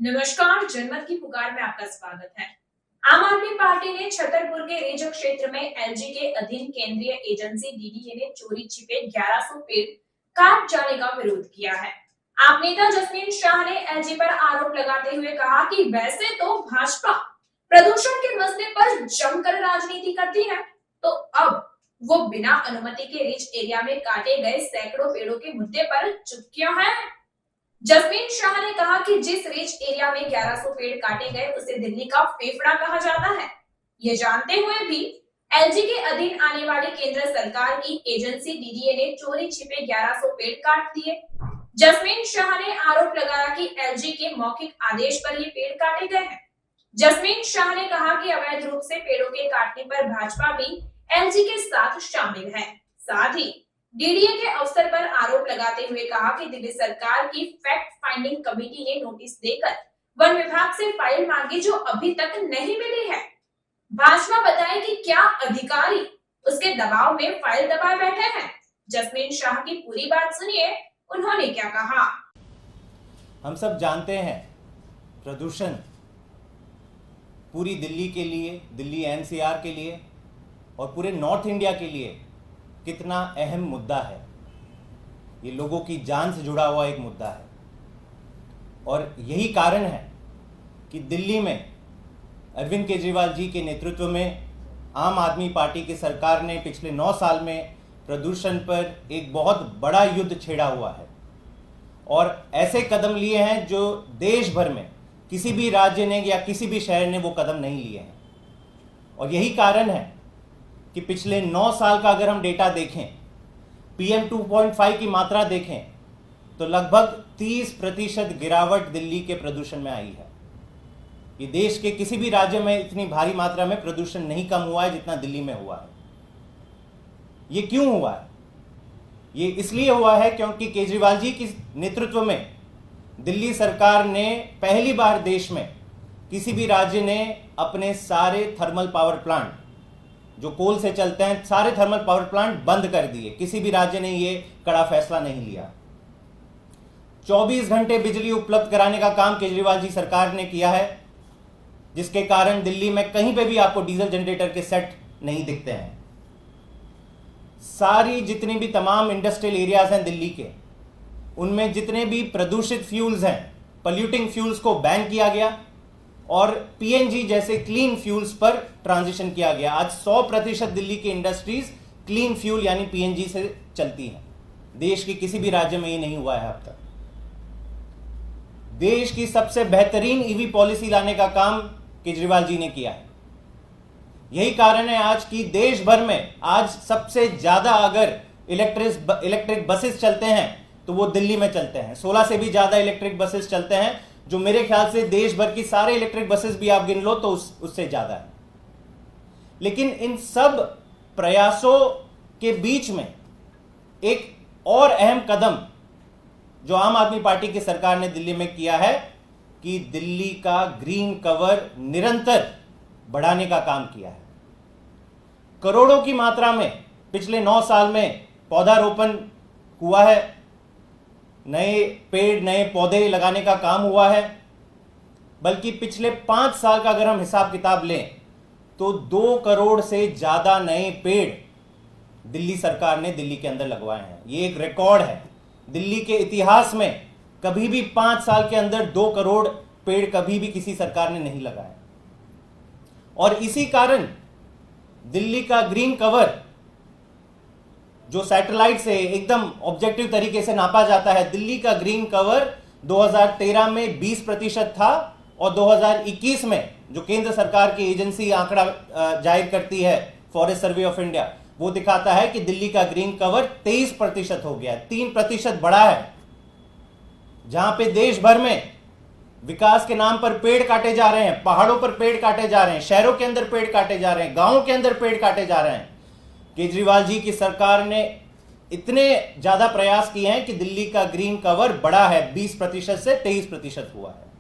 नमस्कार, जनमत की पुकार में आपका स्वागत है। आम आदमी पार्टी ने छतरपुर के रेंज क्षेत्र में एलजी के अधीन केंद्रीय एजेंसी डीडीए ने चोरी छिपे 1100 पेड़ काट जाने का विरोध किया है। आप नेता जसमीन शाह ने एलजी पर आरोप लगाते हुए कहा कि वैसे तो भाजपा प्रदूषण के मसले पर जमकर राजनीति करती है, तो अब वो बिना अनुमति के रिच एरिया में काटे गए सैकड़ों पेड़ों के मुद्दे पर चुप क्यों है। जसमीन शाह ने कहा कि जिस रिच एरिया में 1100 पेड़ काटे गए उसे दिल्ली का फेफड़ा कहा जाता है। ये जानते हुए भी एलजी के अधीन आने वाली केंद्र सरकार की एजेंसी डीडीए ने चोरी छिपे 1100 पेड़ काट दिए। जसमीन शाह ने आरोप लगाया कि एलजी के मौखिक आदेश पर ये पेड़ काटे गए हैं। जसमीन शाह ने कहा कि अवैध रूप से पेड़ों के काटने पर भाजपा भी एलजी के साथ शामिल है। साथ ही डीडीए के अफसर पर आरोप लगाते हुए कहा कि दिल्ली सरकार की फैक्ट फाइंडिंग कमेटी ने नोटिस देकर वन विभाग से फाइल मांगी जो अभी तक नहीं मिली है। भाजपा बताए कि क्या अधिकारी उसके दबाव में फाइल दबाए बैठे हैं। जसमीन शाह की पूरी बात सुनिए, उन्होंने क्या कहा। हम सब जानते हैं प्रदूषण पूरी दिल्ली के लिए, दिल्ली एनसीआर के लिए और पूरे नॉर्थ इंडिया के लिए कितना अहम मुद्दा है। ये लोगों की जान से जुड़ा हुआ एक मुद्दा है और यही कारण है कि दिल्ली में अरविंद केजरीवाल जी के नेतृत्व में आम आदमी पार्टी की सरकार ने पिछले 9 साल में प्रदूषण पर एक बहुत बड़ा युद्ध छेड़ा हुआ है और ऐसे कदम लिए हैं जो देश भर में किसी भी राज्य ने या किसी भी शहर ने वो कदम नहीं लिए हैं। और यही कारण है कि पिछले 9 साल का अगर हम डेटा देखें, PM 2.5 की मात्रा देखें तो लगभग 30% गिरावट दिल्ली के प्रदूषण में आई है। ये देश के किसी भी राज्य में इतनी भारी मात्रा में प्रदूषण नहीं कम हुआ है जितना दिल्ली में हुआ है। ये क्यों हुआ है? ये इसलिए हुआ है क्योंकि केजरीवाल जी के नेतृत्व में दिल्ली सरकार ने पहली बार देश में किसी भी राज्य ने अपने सारे थर्मल पावर प्लांट जो कोल से चलते हैं, सारे थर्मल पावर प्लांट बंद कर दिए। किसी भी राज्य ने ये कड़ा फैसला नहीं लिया। 24 घंटे बिजली उपलब्ध कराने का काम केजरीवाल जी सरकार ने किया है, जिसके कारण दिल्ली में कहीं पे भी आपको डीजल जनरेटर के सेट नहीं दिखते हैं। सारी जितनी भी तमाम इंडस्ट्रियल एरियाज हैं दिल्ली के, उनमें जितने भी प्रदूषित फ्यूल्स हैं, पॉल्यूटिंग फ्यूल्स को बैन किया गया और पीएनजी जैसे क्लीन फ्यूल्स पर ट्रांजिशन किया गया। आज 100% दिल्ली की इंडस्ट्रीज क्लीन फ्यूल यानी पीएनजी से चलती हैं। देश के किसी भी राज्य में ये नहीं हुआ है अब तक। देश की सबसे बेहतरीन ईवी पॉलिसी लाने का काम केजरीवाल जी ने किया है। यही कारण है आज की देश भर में आज सबसे ज्यादा अगर इलेक्ट्रिक बसेस चलते हैं तो वो दिल्ली में चलते हैं। 16 से भी ज्यादा इलेक्ट्रिक बसेस चलते हैं, जो मेरे ख्याल से देश भर की सारे इलेक्ट्रिक बसेस भी आप गिन लो तो उससे ज्यादा है। लेकिन इन सब प्रयासों के बीच में एक और अहम कदम जो आम आदमी पार्टी की सरकार ने दिल्ली में किया है कि दिल्ली का ग्रीन कवर निरंतर बढ़ाने का काम किया है। करोड़ों की मात्रा में पिछले 9 साल में पौधारोपण हुआ है, नए पेड़ नए पौधे लगाने का काम हुआ है। बल्कि पिछले 5 साल का अगर हम हिसाब किताब लें तो 2 करोड़ से ज्यादा नए पेड़ दिल्ली सरकार ने दिल्ली के अंदर लगवाए हैं। ये एक रिकॉर्ड है। दिल्ली के इतिहास में कभी भी 5 साल के अंदर 2 करोड़ पेड़ कभी भी किसी सरकार ने नहीं लगाए। और इसी कारण दिल्ली का ग्रीन कवर जो सैटेलाइट से एकदम ऑब्जेक्टिव तरीके से नापा जाता है, दिल्ली का ग्रीन कवर 2013 में 20% था और 2021 में जो केंद्र सरकार की एजेंसी आंकड़ा जाहिर करती है, फॉरेस्ट सर्वे ऑफ इंडिया, वो दिखाता है कि दिल्ली का ग्रीन कवर 23% हो गया है। 3% बढ़ा है। जहां पे देश भर में विकास के नाम पर पेड़ काटे जा रहे हैं, पहाड़ों पर पेड़ काटे जा रहे हैं, शहरों के अंदर पेड़ काटे जा रहे हैं, गांवों के अंदर पेड़ काटे जा रहे हैं, केजरीवाल जी की सरकार ने इतने ज्यादा प्रयास किए हैं कि दिल्ली का ग्रीन कवर बढ़ा है। 20% से 23% हुआ है।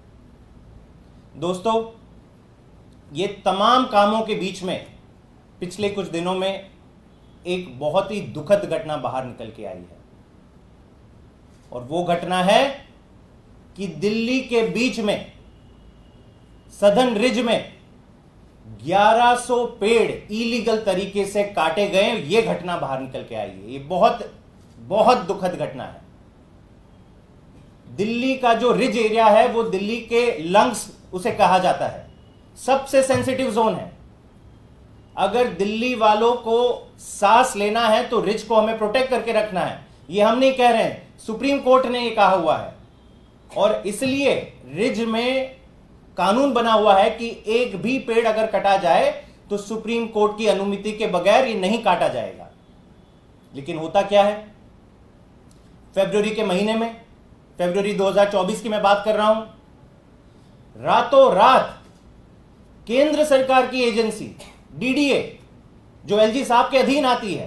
दोस्तों, ये तमाम कामों के बीच में पिछले कुछ दिनों में एक बहुत ही दुखद घटना बाहर निकल के आई है और वो घटना है कि दिल्ली के बीच में सदर्न रिज में 1100 पेड़ इलीगल तरीके से काटे गए। ये घटना बाहर निकल के आई है। ये बहुत बहुत दुखद घटना है। दिल्ली का जो रिज एरिया है वो दिल्ली के लंग्स उसे कहा जाता है, सबसे सेंसिटिव जोन है। अगर दिल्ली वालों को सांस लेना है तो रिज को हमें प्रोटेक्ट करके रखना है। ये हम नहीं कह रहे हैं, सुप्रीम कोर्ट ने ये कहा हुआ है। और इसलिए रिज में कानून बना हुआ है कि एक भी पेड़ अगर कटा जाए तो सुप्रीम कोर्ट की अनुमति के बगैर ये नहीं काटा जाएगा। लेकिन होता क्या है, फरवरी के महीने में, फरवरी 2024 की मैं बात कर रहा हूं, रातों रात केंद्र सरकार की एजेंसी डीडीए जो एलजी साहब के अधीन आती है,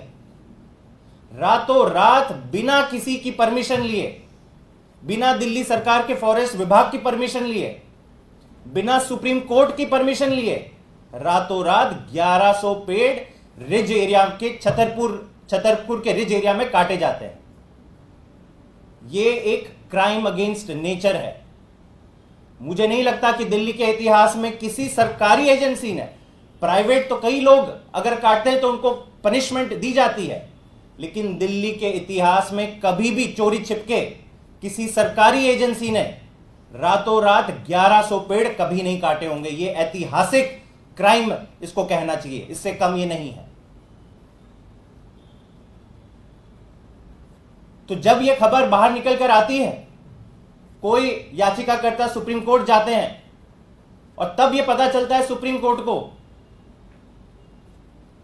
रातों रात बिना किसी की परमिशन लिए, बिना दिल्ली सरकार के फॉरेस्ट विभाग की परमिशन लिए, बिना सुप्रीम कोर्ट की परमिशन लिए, रातों रात 1100 पेड़ रिज एरिया के छतरपुर के रिज एरिया में काटे जाते हैं। ये एक क्राइम अगेंस्ट नेचर है। मुझे नहीं लगता कि दिल्ली के इतिहास में किसी सरकारी एजेंसी ने, प्राइवेट तो कई लोग अगर काटते हैं तो उनको पनिशमेंट दी जाती है, लेकिन दिल्ली के इतिहास में कभी भी चोरी छिपके किसी सरकारी एजेंसी ने रातों रात 1100 पेड़ कभी नहीं काटे होंगे। ये ऐतिहासिक क्राइम इसको कहना चाहिए, इससे कम ये नहीं है। तो जब ये खबर बाहर निकल कर आती है, कोई याचिकाकर्ता सुप्रीम कोर्ट जाते हैं और तब ये पता चलता है सुप्रीम कोर्ट को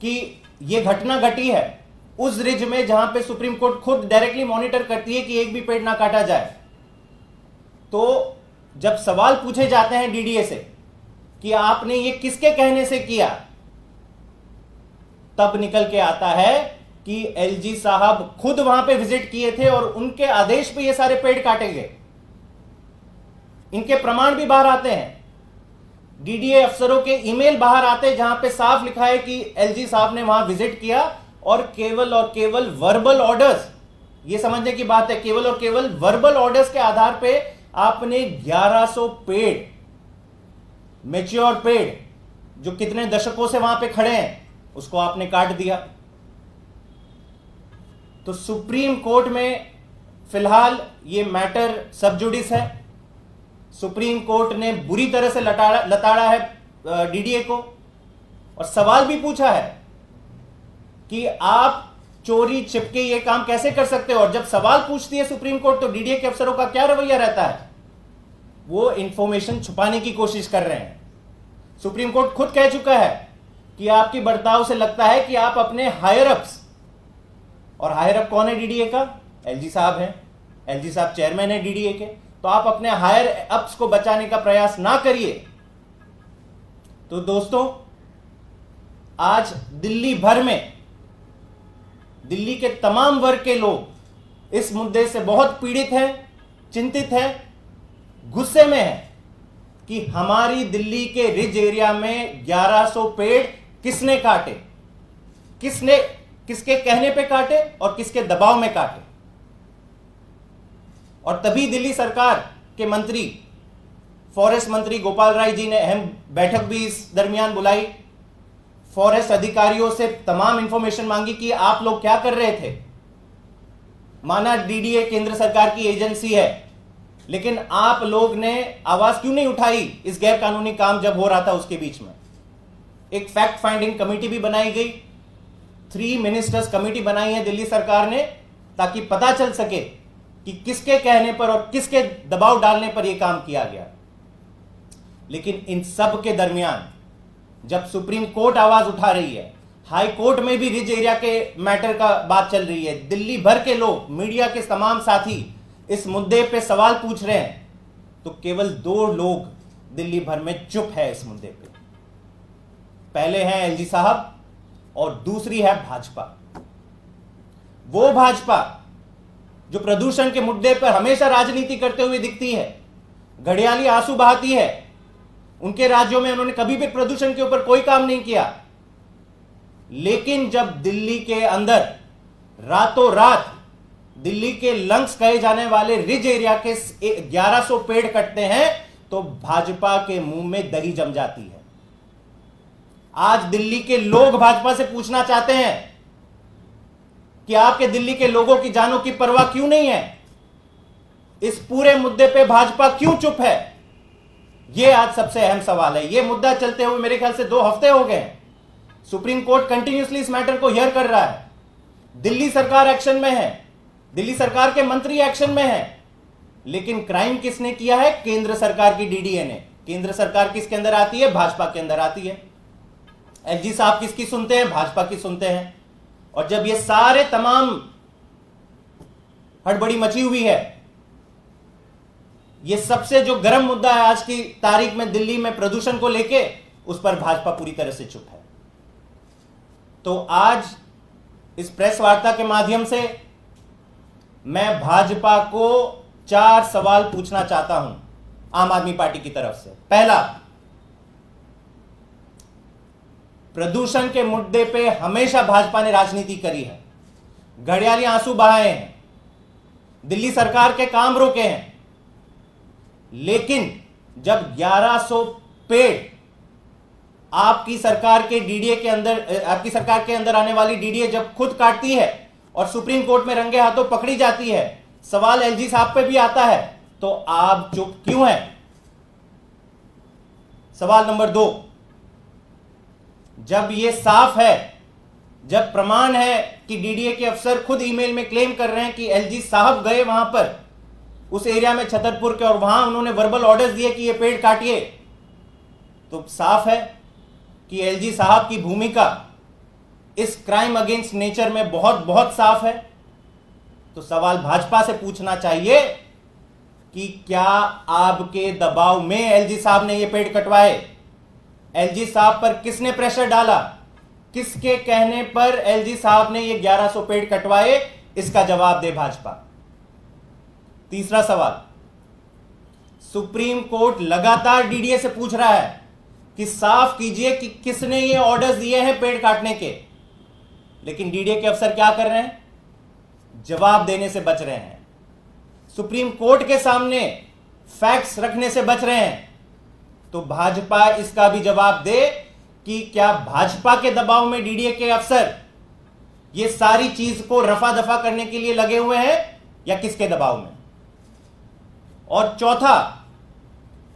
कि ये घटना घटी है उस रिज में जहां पे सुप्रीम कोर्ट खुद डायरेक्टली मॉनिटर करती है कि एक भी पेड़ ना काटा जाए। तो जब सवाल पूछे जाते हैं डीडीए से कि आपने ये किसके कहने से किया, तब निकल के आता है कि एलजी साहब खुद वहां पे विजिट किए थे और उनके आदेश पे ये सारे पेड़ काटे गए। इनके प्रमाण भी बाहर आते हैं, डीडीए अफसरों के ईमेल बाहर आते हैं जहां पे साफ लिखा है कि एलजी साहब ने वहां विजिट किया और केवल वर्बल ऑर्डर्स, ये समझने की बात है, केवल और केवल वर्बल ऑर्डर्स के आधार पे आपने 1100 पेड़, मैच्योर पेड़ जो कितने दशकों से वहां पे खड़े हैं, उसको आपने काट दिया। तो सुप्रीम कोर्ट में फिलहाल ये मैटर सब जुडिस है। सुप्रीम कोर्ट ने बुरी तरह से लताड़ा है डीडीए को और सवाल भी पूछा है कि आप चोरी छिपके ये काम कैसे कर सकते हो। और जब सवाल पूछती है सुप्रीम कोर्ट तो डीडीए के अफसरों का क्या रवैया रहता है, वो इंफॉर्मेशन छुपाने की कोशिश कर रहे हैं। सुप्रीम कोर्ट खुद कह चुका है कि आपकी बर्ताव से लगता है कि आप अपने हायर अप्स, और हायर अप कौन है डीडीए का, एलजी साहब हैं, एलजी साहब चेयरमैन है डीडीए के, तो आप अपने हायर अप्स को बचाने का प्रयास ना करिए। तो दोस्तों, आज दिल्ली भर में दिल्ली के तमाम वर्ग के लोग इस मुद्दे से बहुत पीड़ित हैं, चिंतित हैं, गुस्से में हैं कि हमारी दिल्ली के रिज एरिया में 1100 पेड़ किसने काटे, किसके कहने पे काटे और किसके दबाव में काटे। और तभी दिल्ली सरकार के मंत्री, फॉरेस्ट मंत्री गोपाल राय जी ने अहम बैठक भी इस दरमियान बुलाई, फॉरेस्ट अधिकारियों से तमाम इंफॉर्मेशन मांगी कि आप लोग क्या कर रहे थे। माना डीडीए केंद्र सरकार की एजेंसी है, लेकिन आप लोग ने आवाज क्यों नहीं उठाई इस गैर कानूनी काम जब हो रहा था उसके बीच में। एक फैक्ट फाइंडिंग कमेटी भी बनाई गई, 3 मिनिस्टर्स कमेटी बनाई है दिल्ली सरकार ने, ताकि पता चल सके कि किसके कहने पर और किसके दबाव डालने पर यह काम किया गया। लेकिन इन सब के दरमियान जब सुप्रीम कोर्ट आवाज उठा रही है, हाई कोर्ट में भी रिज एरिया के मैटर का बात चल रही है, दिल्ली भर के लोग, मीडिया के तमाम साथी इस मुद्दे पे सवाल पूछ रहे हैं, तो केवल 2 लोग दिल्ली भर में चुप है इस मुद्दे पे। पहले हैं एलजी साहब और दूसरी है भाजपा। वो भाजपा जो प्रदूषण के मुद्दे पर हमेशा राजनीति करते हुए दिखती है, घड़ियाली आंसू बहाती है। उनके राज्यों में उन्होंने कभी भी प्रदूषण के ऊपर कोई काम नहीं किया, लेकिन जब दिल्ली के अंदर रातों रात दिल्ली के लंग्स कहे जाने वाले रिज एरिया के 1100 पेड़ कटते हैं, तो भाजपा के मुंह में दही जम जाती है। आज दिल्ली के लोग भाजपा से पूछना चाहते हैं कि आपके दिल्ली के लोगों की जानों की परवाह क्यों नहीं है? इस पूरे मुद्दे पे भाजपा क्यों चुप है? यह आज सबसे अहम सवाल है। यह मुद्दा चलते हुए मेरे ख्याल से 2 हफ्ते हो गए हैं। सुप्रीम कोर्ट कंटिन्यूसली इस मैटर को हियर कर रहा है। दिल्ली सरकार एक्शन में है, दिल्ली सरकार के मंत्री एक्शन में है, लेकिन क्राइम किसने किया है? केंद्र सरकार की डीडीए ने। केंद्र सरकार किसके अंदर आती है? भाजपा के अंदर आती है। एलजी साहब किसकी सुनते हैं? भाजपा की सुनते हैं। और जब ये सारे तमाम हड़बड़ी मची हुई है, ये सबसे जो गर्म मुद्दा है आज की तारीख में दिल्ली में प्रदूषण को लेके, उस पर भाजपा पूरी तरह से चुप है। तो आज इस प्रेस वार्ता के माध्यम से मैं भाजपा को 4 सवाल पूछना चाहता हूं आम आदमी पार्टी की तरफ से। पहला, प्रदूषण के मुद्दे पे हमेशा भाजपा ने राजनीति करी है, घड़ियाली आंसू बहाए हैं, दिल्ली सरकार के काम रोके हैं, लेकिन जब 1100 पेड़ आपकी सरकार के डीडीए के अंदर, आपकी सरकार के अंदर आने वाली डीडीए जब खुद काटती है और सुप्रीम कोर्ट में रंगे हाथों पकड़ी जाती है, सवाल एलजी साहब पे भी आता है, तो आप चुप क्यों हैं? सवाल नंबर 2, जब यह साफ है, जब प्रमाण है कि डीडीए के अफसर खुद ईमेल में क्लेम कर रहे हैं कि एलजी साहब गए वहां पर उस एरिया में छतरपुर के और वहां उन्होंने वर्बल ऑर्डर्स दिए कि ये पेड़ काटिए, तो साफ है कि एलजी साहब की भूमिका इस क्राइम अगेंस्ट नेचर में बहुत बहुत साफ है। तो सवाल भाजपा से पूछना चाहिए कि क्या आपके दबाव में एलजी साहब ने ये पेड़ कटवाए? एलजी साहब पर किसने प्रेशर डाला? किसके कहने पर एलजी साहब ने ये 1100 पेड़ कटवाए? इसका जवाब दे भाजपा। तीसरा सवाल, सुप्रीम कोर्ट लगातार डीडीए से पूछ रहा है कि साफ कीजिए कि किसने ये ऑर्डर्स दिए हैं पेड़ काटने के, लेकिन डीडीए के अफसर क्या कर रहे हैं? जवाब देने से बच रहे हैं, सुप्रीम कोर्ट के सामने फैक्ट्स रखने से बच रहे हैं। तो भाजपा इसका भी जवाब दे कि क्या भाजपा के दबाव में डीडीए के अफसर ये सारी चीज को रफा दफा करने के लिए लगे हुए हैं या किसके दबाव में? और चौथा,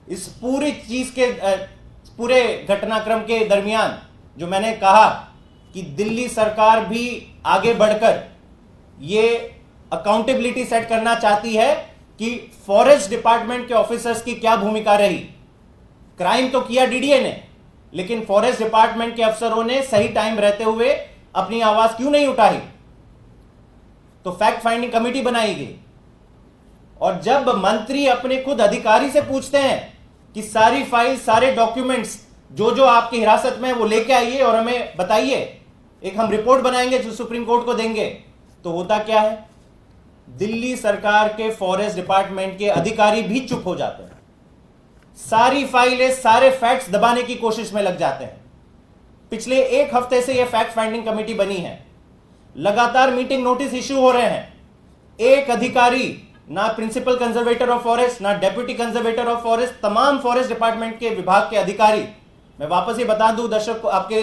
इस पूरी चीज के पूरे घटनाक्रम के दरमियान जो मैंने कहा कि दिल्ली सरकार भी आगे बढ़कर ये अकाउंटेबिलिटी सेट करना चाहती है कि फॉरेस्ट डिपार्टमेंट के ऑफिसर्स की क्या भूमिका रही। क्राइम तो किया डीडीए ने, लेकिन फॉरेस्ट डिपार्टमेंट के अफसरों ने सही टाइम रहते हुए अपनी आवाज क्यों नहीं उठाई? तो फैक्ट फाइंडिंग कमेटी बनाई गई। और जब मंत्री अपने खुद अधिकारी से पूछते हैं कि सारी फाइल, सारे डॉक्यूमेंट्स जो जो आपकी हिरासत में है वो लेके आइए और हमें बताइए, एक हम रिपोर्ट बनाएंगे जो सुप्रीम कोर्ट को देंगे, तो होता क्या है? दिल्ली सरकार के फॉरेस्ट डिपार्टमेंट के अधिकारी भी चुप हो जाते हैं, सारी फाइलें, सारे फैक्ट्स दबाने की कोशिश में लग जाते हैं। पिछले 1 हफ्ते से यह फैक्ट फाइंडिंग कमेटी बनी है, लगातार मीटिंग नोटिस इश्यू हो रहे हैं। एक अधिकारी, ना प्रिंसिपल कंजर्वेटर ऑफ फॉरेस्ट, ना डेप्यूटी कंजर्वेटर ऑफ फॉरेस्ट, तमाम फॉरेस्ट डिपार्टमेंट के विभाग के अधिकारी, मैं वापस ये बता दूं दर्शक को, आपके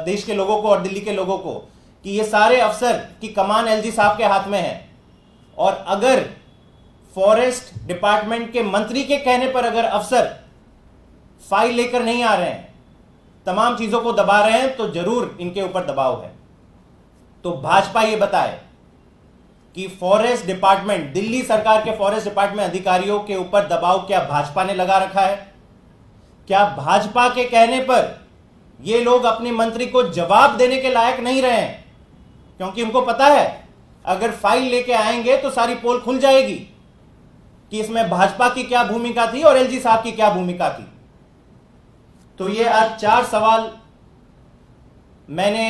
देश के लोगों को और दिल्ली के लोगों को, कि ये सारे अफसर की कमान एलजी साहब के हाथ में है। और अगर फॉरेस्ट डिपार्टमेंट के मंत्री के कहने पर अगर अफसर फाइल लेकर नहीं आ रहे हैं, तमाम चीजों को दबा रहे हैं, तो जरूर इनके ऊपर दबाव है। तो भाजपा ये बताए कि फॉरेस्ट डिपार्टमेंट, दिल्ली सरकार के फॉरेस्ट डिपार्टमेंट अधिकारियों के ऊपर दबाव क्या भाजपा ने लगा रखा है? क्या भाजपा के कहने पर ये लोग अपने मंत्री को जवाब देने के लायक नहीं रहे हैं? क्योंकि उनको पता है अगर फाइल लेके आएंगे तो सारी पोल खुल जाएगी कि इसमें भाजपा की क्या भूमिका थी और एलजी साहब की क्या भूमिका थी। तो ये आज 4 सवाल मैंने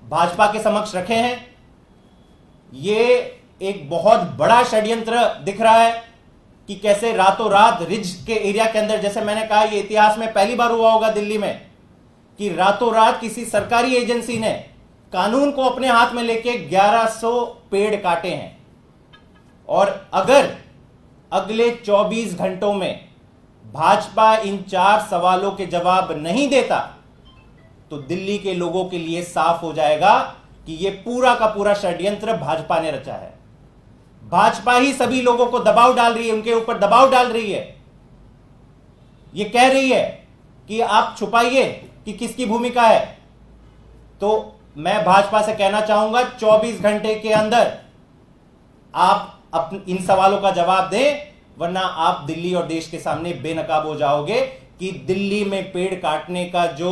भाजपा के समक्ष रखे हैं। ये एक बहुत बड़ा षड्यंत्र दिख रहा है कि कैसे रातों रात रिज के एरिया के अंदर, जैसे मैंने कहा, ये इतिहास में पहली बार हुआ होगा दिल्ली में कि रातों रात किसी सरकारी एजेंसी ने कानून को अपने हाथ में लेके 1100 पेड़ काटे हैं। और अगर अगले 24 घंटों में भाजपा इन 4 सवालों के जवाब नहीं देता तो दिल्ली के लोगों के लिए साफ हो जाएगा कि यह पूरा का पूरा षड्यंत्र भाजपा ने रचा है। भाजपा ही सभी लोगों को दबाव डाल रही है, उनके ऊपर दबाव डाल रही है। यह कह रही है कि आप छुपाइए कि किसकी भूमिका है। तो मैं भाजपा से कहना चाहूंगा 24 घंटे के अंदर आप इन सवालों का जवाब दें, वरना आप दिल्ली और देश के सामने बेनकाब हो जाओगे कि दिल्ली में पेड़ काटने का जो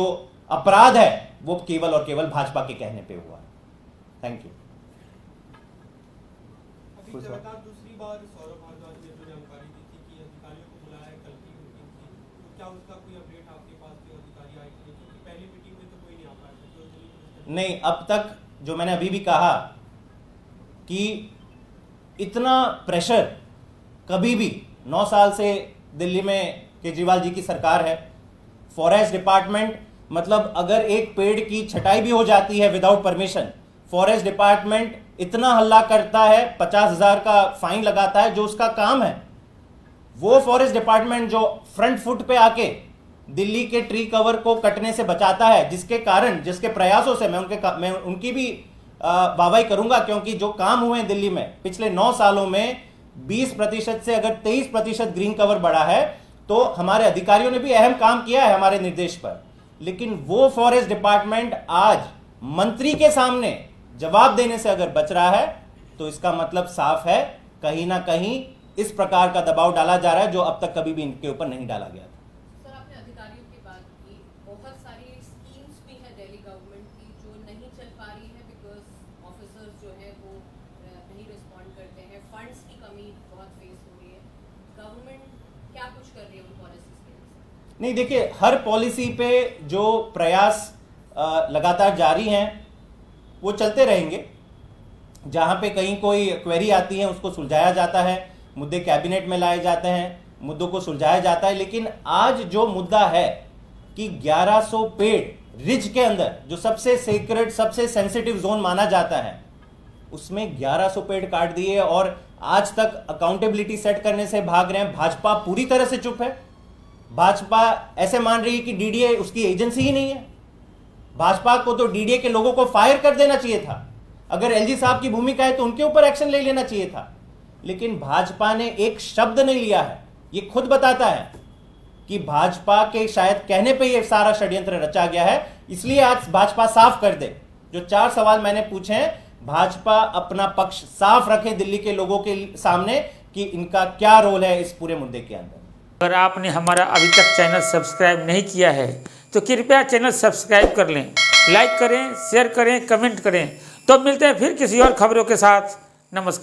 अपराध है वो केवल और केवल भाजपा के कहने पे हुआ है। Thank you. अभी लगातार दूसरी बार सौरभ भारद्वाज ने जो जानकारी दी थी कि अधिकारियों को बुलाया है, कल की मीटिंग थी, तो क्या उसका कोई अपडेट आपके पास के अधिकारी आए थे? क्योंकि पहली मीटिंग में तो कोई नहीं आ पाया था, तो दिल्ली नहीं, अब तक जो मैंने अभी भी कहा कि इतना प्रेशर कभी भी 9 साल से दिल्ली में केजरीवाल जी की सरकार है। फॉरेस्ट डिपार्टमेंट मतलब अगर एक पेड़ की छटाई भी हो जाती है विदाउट परमिशन, फॉरेस्ट डिपार्टमेंट इतना हल्ला करता है, 50,000 का फाइन लगाता है, जो उसका काम है। वो फॉरेस्ट डिपार्टमेंट जो फ्रंट फुट पे आके दिल्ली के ट्री कवर को कटने से बचाता है, जिसके कारण, जिसके प्रयासों से मैं उनकी भी वाहवाही करूंगा, क्योंकि जो काम हुए हैं दिल्ली में पिछले 9 सालों में 20% से अगर 23% ग्रीन कवर बढ़ा है, तो हमारे अधिकारियों ने भी अहम काम किया है हमारे निर्देश पर। लेकिन वो फॉरेस्ट डिपार्टमेंट आज मंत्री के सामने जवाब देने से अगर बच रहा है, तो इसका मतलब साफ है, कहीं ना कहीं इस प्रकार का दबाव डाला जा रहा है जो अब तक कभी भी इनके ऊपर नहीं डाला गया था। सर, आपने अधिकारियों की बात की, बहुत सारी स्कीम्स भी है दिल्ली गवर्नमेंट की जो नहीं चल पा रही है बिकॉज ऑफिसर्स जो है वो नहीं रिस्पॉन्ड करते हैं, फंड्स की कमी बहुत फेस हो रही है। गवर्नमेंट क्या कुछ कर रही है उन पॉलिसीज के लिए? नहीं, देखिए, हर पॉलिसी पे जो प्रयास लगातार जारी हैं वो चलते रहेंगे। जहां पे कहीं कोई क्वेरी आती है उसको सुलझाया जाता है, मुद्दे कैबिनेट में लाए जाते हैं, मुद्दों को सुलझाया जाता है। लेकिन आज जो मुद्दा है कि 1100 पेड़ रिज के अंदर, जो सबसे सीक्रेट, सबसे सेंसिटिव जोन माना जाता है, उसमें 1100 पेड़ काट दिए और आज तक अकाउंटेबिलिटी सेट करने से भाग रहे हैं। भाजपा पूरी तरह से चुप है। भाजपा ऐसे मान रही है कि डीडीए उसकी एजेंसी ही नहीं है। भाजपा को तो डीडीए के लोगों को फायर कर देना चाहिए था। अगर एलजी साहब की भूमिका है तो उनके ऊपर एक्शन ले लेना चाहिए था। लेकिन भाजपा ने एक शब्द नहीं लिया है। ये खुद बताता है कि भाजपा के शायद कहने पे ये सारा षड्यंत्र रचा गया है। इसलिए आज भाजपा साफ कर दे। जो 4 सवाल मैंने पूछे हैं, भाजपा अपना पक्ष साफ रखे दिल्ली के लोगों के सामने कि इनका क्या रोल है इस पूरे मुद्दे के अंदर। अगर आपने हमारा अभी तक चैनल सब्सक्राइब नहीं किया है तो कृपया चैनल सब्सक्राइब कर लें, लाइक करें, शेयर करें, कमेंट करें। तो मिलते हैं फिर किसी और खबरों के साथ। नमस्कार।